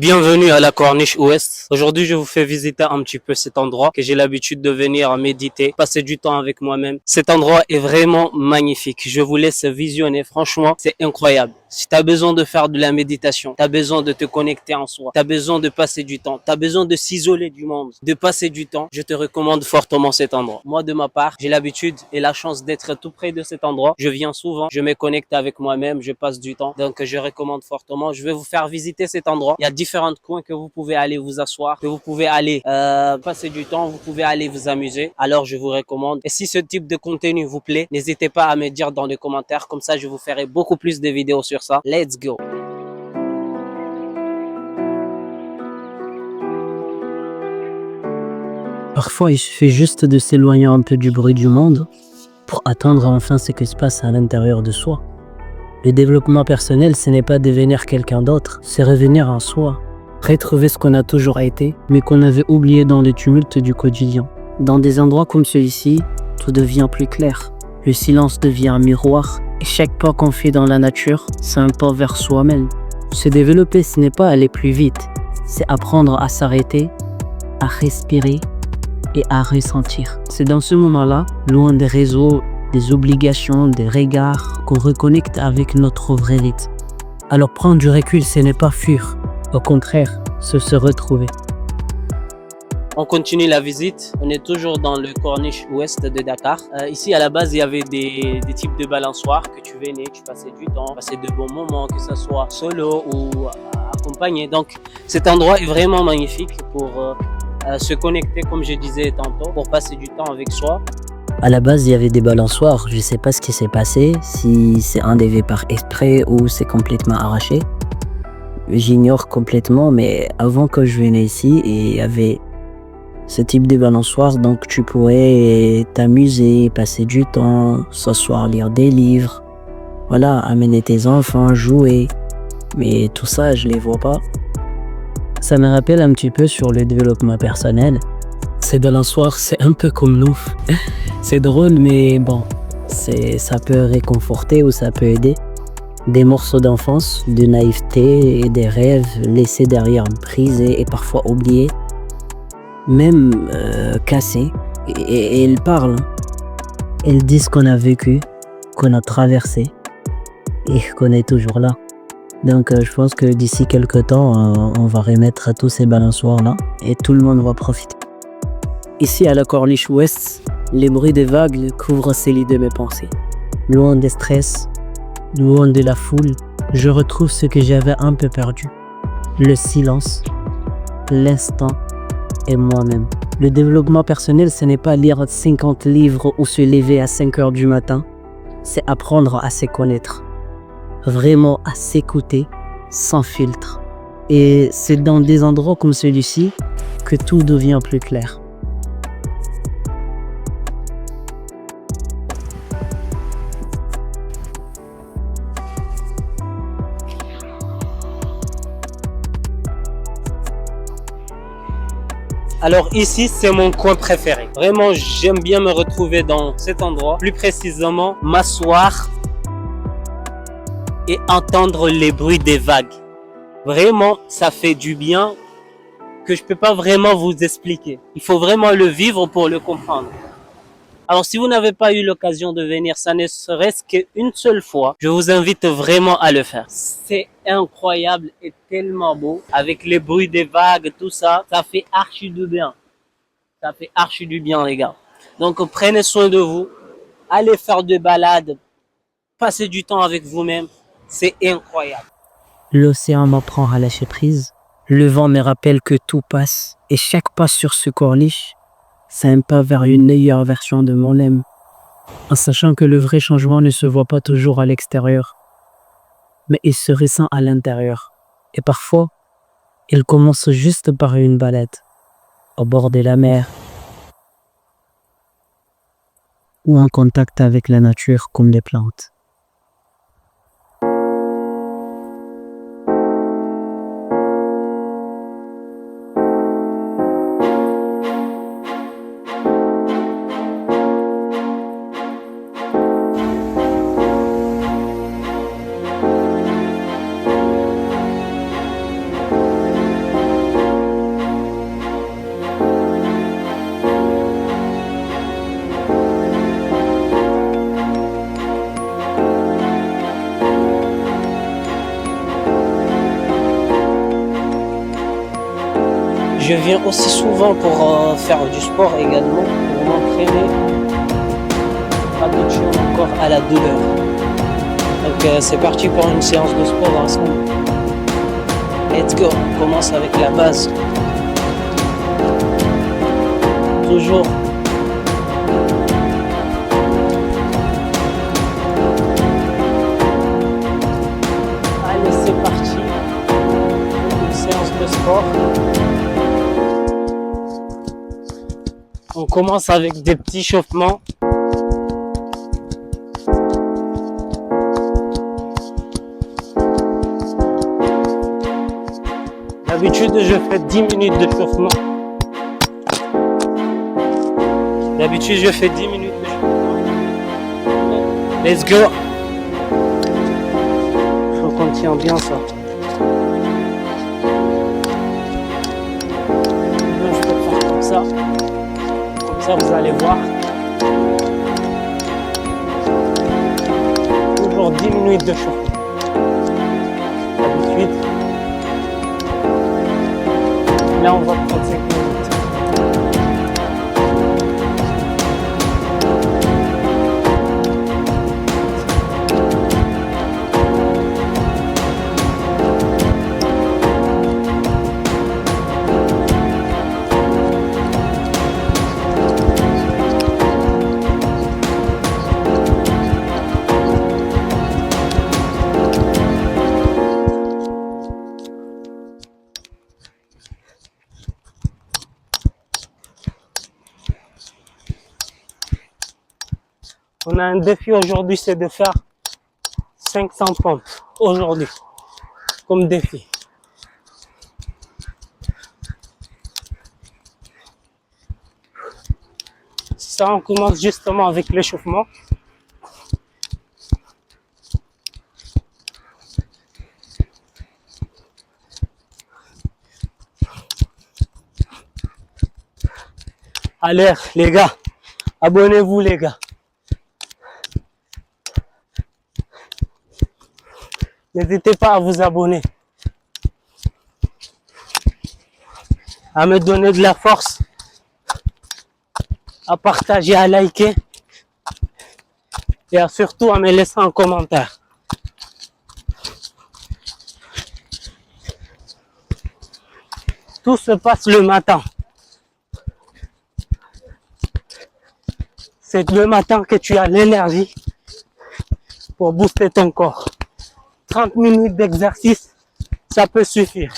Bienvenue à la Corniche Ouest. Aujourd'hui, je vous fais visiter un petit peu cet endroit que j'ai l'habitude de venir méditer, passer du temps avec moi-même. Cet endroit est vraiment magnifique. Je vous laisse visionner. Franchement, c'est incroyable. Si tu as besoin de faire de la méditation, tu as besoin de te connecter en soi, tu as besoin de passer du temps, tu as besoin de s'isoler du monde, de passer du temps, je te recommande fortement cet endroit. Moi, de ma part, j'ai l'habitude et la chance d'être tout près de cet endroit. Je viens souvent, je me connecte avec moi-même, je passe du temps. Donc, je recommande fortement. Je vais vous faire visiter cet endroit. Il y a différents coins que vous pouvez aller vous asseoir, que vous pouvez aller passer du temps, vous pouvez aller vous amuser. Alors, je vous recommande. Et si ce type de contenu vous plaît, n'hésitez pas à me dire dans les commentaires. Comme ça, je vous ferai beaucoup plus de vidéos sur ça. Let's go. Parfois, il suffit juste de s'éloigner un peu du bruit du monde pour atteindre enfin ce qui se passe à l'intérieur de soi. Le développement personnel, ce n'est pas devenir quelqu'un d'autre, c'est revenir en soi, retrouver ce qu'on a toujours été, mais qu'on avait oublié dans les tumultes du quotidien. Dans des endroits comme celui-ci, tout devient plus clair. Le silence devient un miroir, et chaque pas qu'on fait dans la nature, c'est un pas vers soi-même. Se développer, ce n'est pas aller plus vite, c'est apprendre à s'arrêter, à respirer et à ressentir. C'est dans ce moment-là, loin des réseaux, des obligations, des regards, qu'on reconnecte avec notre vrai rythme. Alors prendre du recul, ce n'est pas fuir, au contraire, c'est se retrouver. On continue la visite. On est toujours dans le Corniche Ouest de Dakar. Ici, à la base, il y avait des types de balançoires que tu venais, tu passais du temps, passais de bons moments, que ce soit solo ou accompagné. Donc, cet endroit est vraiment magnifique pour se connecter, comme je disais tantôt, pour passer du temps avec soi. À la base, il y avait des balançoires. Je ne sais pas ce qui s'est passé, si c'est enlevé par exprès ou c'est complètement arraché. J'ignore complètement, mais avant que je vienne ici, il y avait ce type de balançoire, donc tu pourrais t'amuser, passer du temps, s'asseoir, lire des livres, voilà, amener tes enfants, jouer. Mais tout ça, je les vois pas. Ça me rappelle un petit peu sur le développement personnel. Ces balançoires, c'est un peu comme nous. C'est drôle, mais bon, ça peut réconforter ou ça peut aider. Des morceaux d'enfance, de naïveté et des rêves laissés derrière, brisés et parfois oubliés, même cassés. Et elles parlent. Elles disent qu'on a vécu, qu'on a traversé et qu'on est toujours là. Donc je pense que d'ici quelques temps, on va remettre tous ces balançoires-là et tout le monde va profiter. Ici à la Corniche Ouest, les bruits des vagues couvrent ces lits de mes pensées. Loin des stress, loin de la foule, je retrouve ce que j'avais un peu perdu. Le silence, l'instant et moi-même. Le développement personnel, ce n'est pas lire 50 livres ou se lever à 5 heures du matin. C'est apprendre à se connaître. Vraiment à s'écouter sans filtre. Et c'est dans des endroits comme celui-ci que tout devient plus clair. Alors ici, c'est mon coin préféré. Vraiment, j'aime bien me retrouver dans cet endroit. Plus précisément, m'asseoir et entendre les bruits des vagues. Vraiment, ça fait du bien que je peux pas vraiment vous expliquer. Il faut vraiment le vivre pour le comprendre. Alors, si vous n'avez pas eu l'occasion de venir, ça ne serait-ce qu'une seule fois, je vous invite vraiment à le faire. C'est incroyable et tellement beau. Avec les bruits des vagues, tout ça, ça fait archi du bien. Ça fait archi du bien, les gars. Donc, prenez soin de vous. Allez faire des balades. Passez du temps avec vous-même. C'est incroyable. L'océan m'apprend à lâcher prise. Le vent me rappelle que tout passe. Et chaque pas sur ce corniche, c'est un pas vers une meilleure version de moi-même. En sachant que le vrai changement ne se voit pas toujours à l'extérieur, mais il se ressent à l'intérieur. Et parfois, il commence juste par une balade, au bord de la mer, ou en contact avec la nature comme les plantes. Je viens aussi souvent pour faire du sport également, pour m'entraîner, habituer mon corps à la douleur. Donc c'est parti pour une séance de sport ensemble. Let's go, on commence avec la base. Toujours. Allez, c'est parti. Une séance de sport. On commence avec des petits échauffements. D'habitude, je fais 10 minutes d'échauffement. D'habitude, je fais 10 minutes d'échauffement. Let's go. Il faut qu'on tient bien ça. Là, je peux faire comme ça. Comme ça, vous allez voir. Toujours 10 minutes d'échauffement. D'habitude. Là, on va prendre 5 minutes. On a un défi aujourd'hui, c'est de faire 500 pompes aujourd'hui, comme défi. Ça, on commence justement avec l'échauffement. Allez, les gars, abonnez-vous, les gars. N'hésitez pas à vous abonner, à me donner de la force, à partager, à liker et à surtout à me laisser un commentaire. Tout se passe le matin. C'est le matin que tu as l'énergie pour booster ton corps. 30 minutes d'exercice, ça peut suffire.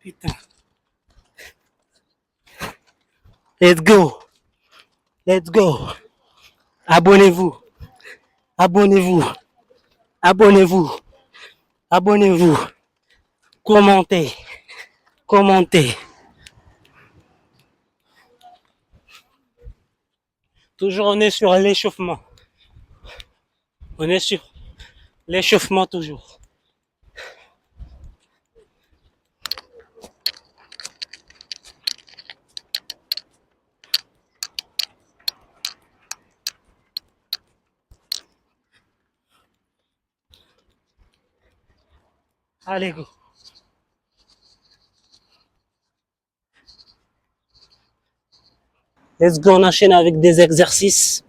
Putain. Let's go. Let's go. Abonnez-vous. Abonnez-vous. Abonnez-vous. Abonnez-vous. Commentez. Commentez. Toujours on est sur l'échauffement. On est sur l'échauffement toujours. Allez, go. Let's go, on enchaîne avec des exercices.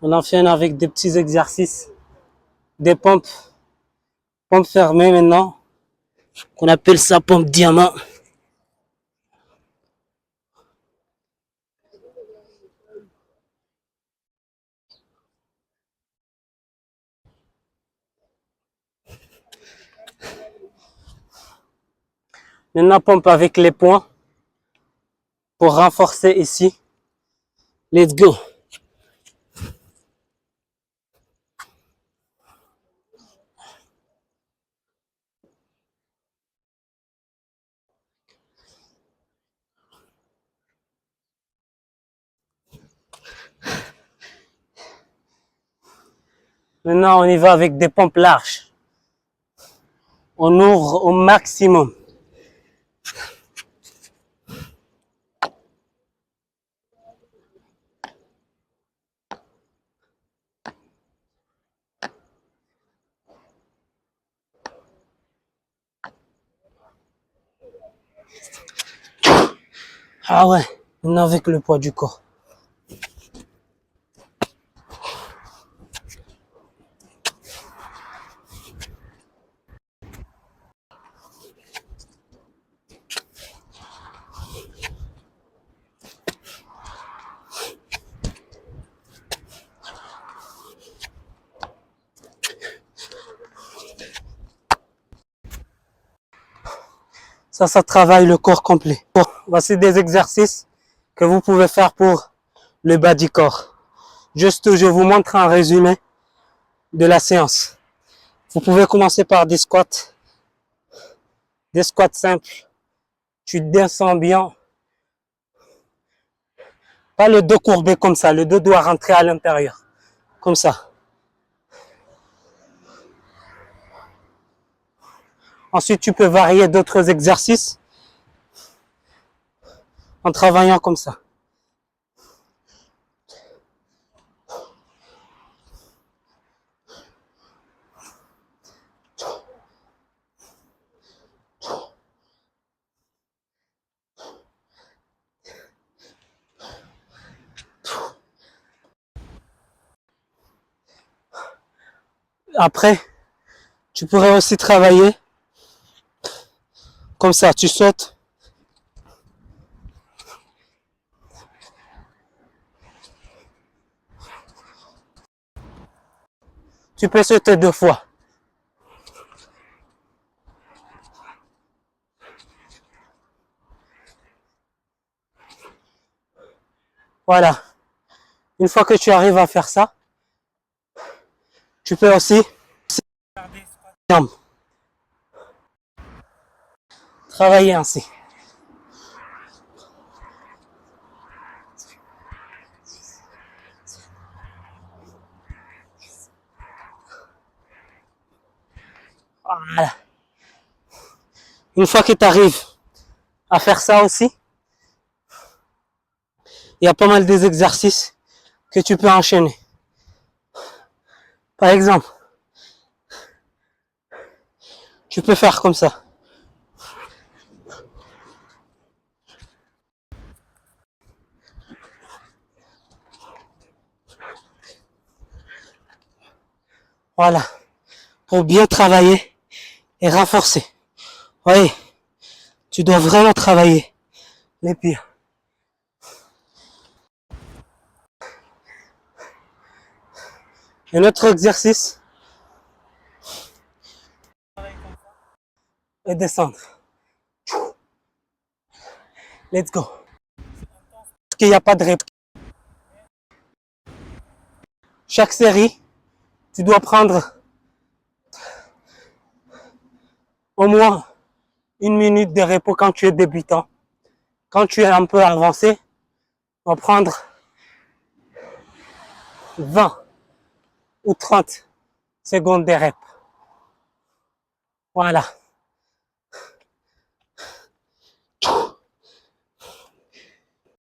On enchaîne avec des petits exercices, des pompes Pompe fermée maintenant, qu'on appelle ça pompe diamant. Maintenant, pompe avec les poings pour renforcer ici. Let's go. Maintenant, on y va avec des pompes larges. On ouvre au maximum. Ah ouais, maintenant avec le poids du corps. Ça travaille le corps complet. Bon, voici des exercices que vous pouvez faire pour le bas du corps. Juste, je vous montre un résumé de la séance. Vous pouvez commencer par des squats simples. Tu descends bien. Pas le dos courbé comme ça. Le dos doit rentrer à l'intérieur. Comme ça. Ensuite, tu peux varier d'autres exercices en travaillant comme ça. Après, tu pourrais aussi travailler comme ça. Tu sautes. Tu peux sauter 2 fois. Voilà. Une fois que tu arrives à faire ça, tu peux aussi travailler ainsi. Voilà. Une fois que tu arrives à faire ça aussi, il y a pas mal des exercices que tu peux enchaîner. Par exemple, tu peux faire comme ça. Voilà. Pour bien travailler et renforcer. Oui. Tu dois vraiment travailler les pieds. Un autre exercice est descendre. Let's go. Parce qu'il n'y a pas de rep. Chaque série, tu dois prendre au moins 1 minute de repos quand tu es débutant. Quand tu es un peu avancé, on va prendre 20 ou 30 secondes de rep. Voilà.